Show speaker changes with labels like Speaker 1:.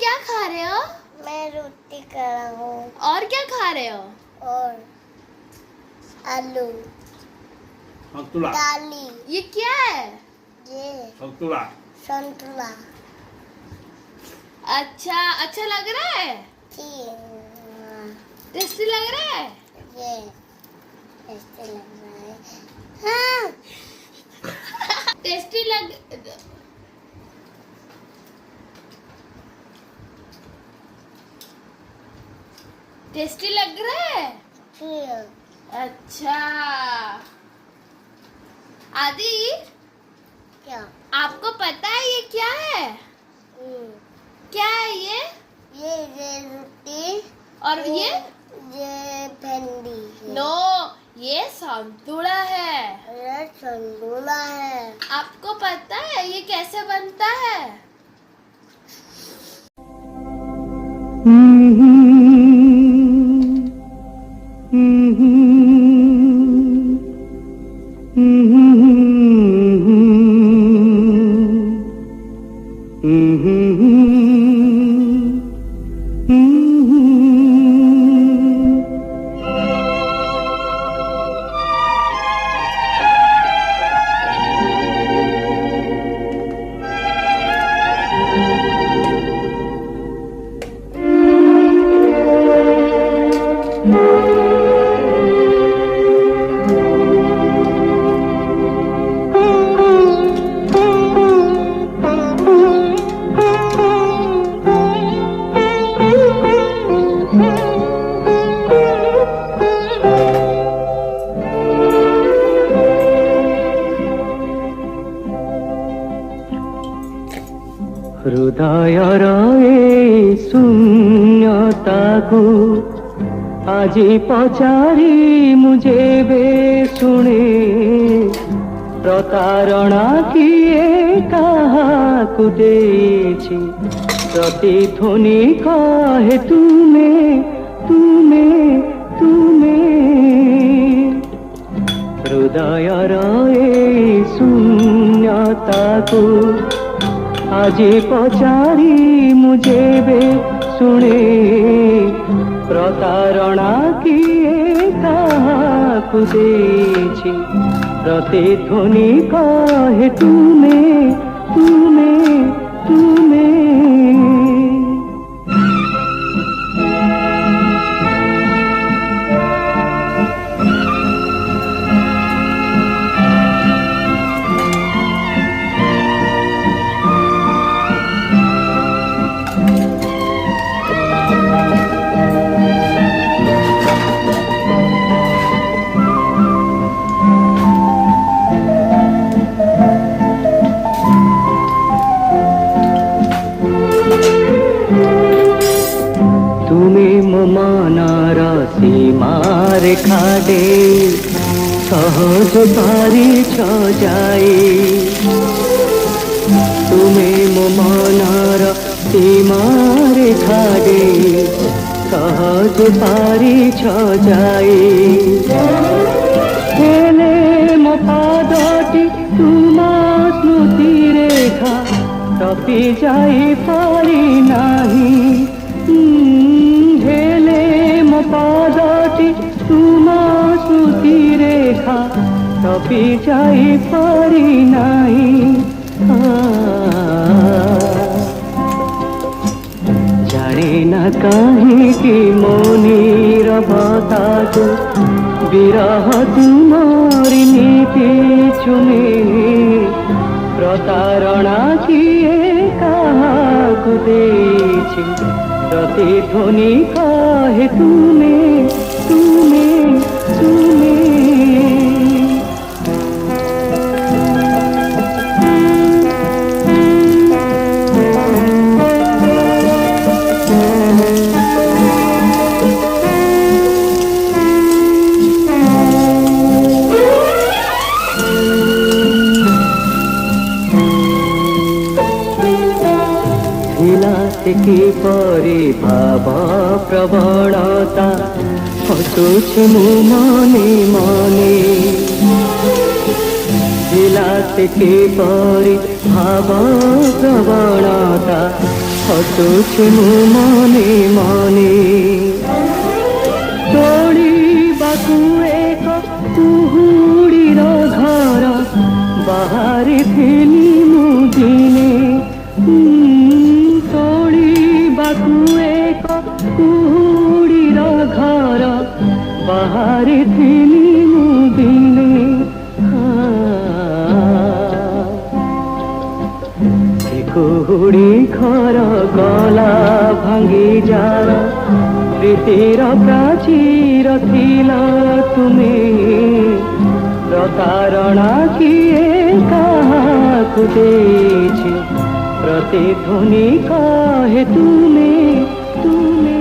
Speaker 1: क्या खा रहे हो?
Speaker 2: मैं रोटी खा रहा हूँ।
Speaker 1: और क्या खा रहे हो?
Speaker 2: और आलू
Speaker 3: संतुला।
Speaker 2: दाली।
Speaker 1: ये क्या है?
Speaker 2: ये
Speaker 3: संतुला।
Speaker 2: संतुला।
Speaker 1: अच्छा अच्छा लग रहा है? टेस्टी लग रहा है?
Speaker 2: ये ऐसे लग रहा है। हाँ।
Speaker 1: टेस्टी लग टेस्टी लग रहा है?
Speaker 2: फिर
Speaker 1: अच्छा आदि,
Speaker 2: क्या?
Speaker 1: आपको पता है ये क्या है? क्या है ये?
Speaker 2: ये रोटी
Speaker 1: और ये
Speaker 2: भिंडी।
Speaker 1: नो, ये संतुला है।
Speaker 2: ये संतुला है।
Speaker 1: आपको पता है ये कैसे बनता है?
Speaker 4: ହୃଦୟର ଏ ଶୂନ୍ୟତାକୁ ଆଜି ପଚାରି ମୁଁ ଯେବେ ଶୁଣେ, ପ୍ରତାରଣା କିଏ କାହାକୁ ଦେଇଛି, ପ୍ରତିଧ୍ୱନି କହେ ତୁମେ ତୁମେ ତୁମେ। ହୃଦୟର ଏ ଶୂନ୍ୟତାକୁ আজি পচারি মু যেবে শুনে, প্রতারণা কিয়ে কাহাকু দেছি, প্রতিধ্বনি কহে তুমে তুমে তুমে। মনর সীমারেখা দে সহজ পারিছ যাই, তুমি মো মনর সীমারেখা দে সহজ পারিছ যাই, হেলে মো পাদটি তুমা স্মৃতি রেখা টপি যাই পারি নাহি, হেলে মো পাদটি তুমা স্মৃতি রেখা টপি যাই পারি নাই। জানি না কাহিঁকি ମୋ নীরবতাକୁ বিরহ ତୁମରି ନୀତି ଚୁମେ, প্রতারণা কিয়ে কাহাকু ଦେଇଛି, প্রতিধ্বনি কহে তুমে তুমে তুমে। কিপরি ভাব প্রবণতা হসুছি মু মনে মনে, বিলাস কিপরি ভাব প্রবণতা ହସୁଛି ମୁଁ ମନେ ମନେ ତୋଳିବାକୁ ଏକ କୁହୁଡ଼ିର ଘର ବାହାରିଥିଲି ମୁଁ ଦିନେ ତୋଳିବାକୁ ଏକ କୁହୁଡ଼ିର ଘର ବାହାରିଥିଲି ମୁଁ ଦିନେ କୁହୁଡ଼ି ଘର ଗଲା ଭାଙ୍ଗି ଯାଅ ପ୍ରୀତିର ପ୍ରାଚୀର ଥିଲ ତୁମେ ପ୍ରତାରଣା କିଏ କାହାକୁ ଦେଇଛି ପ୍ରତିଧ୍ୱନି କହେ ତୁମେ ତୁମେ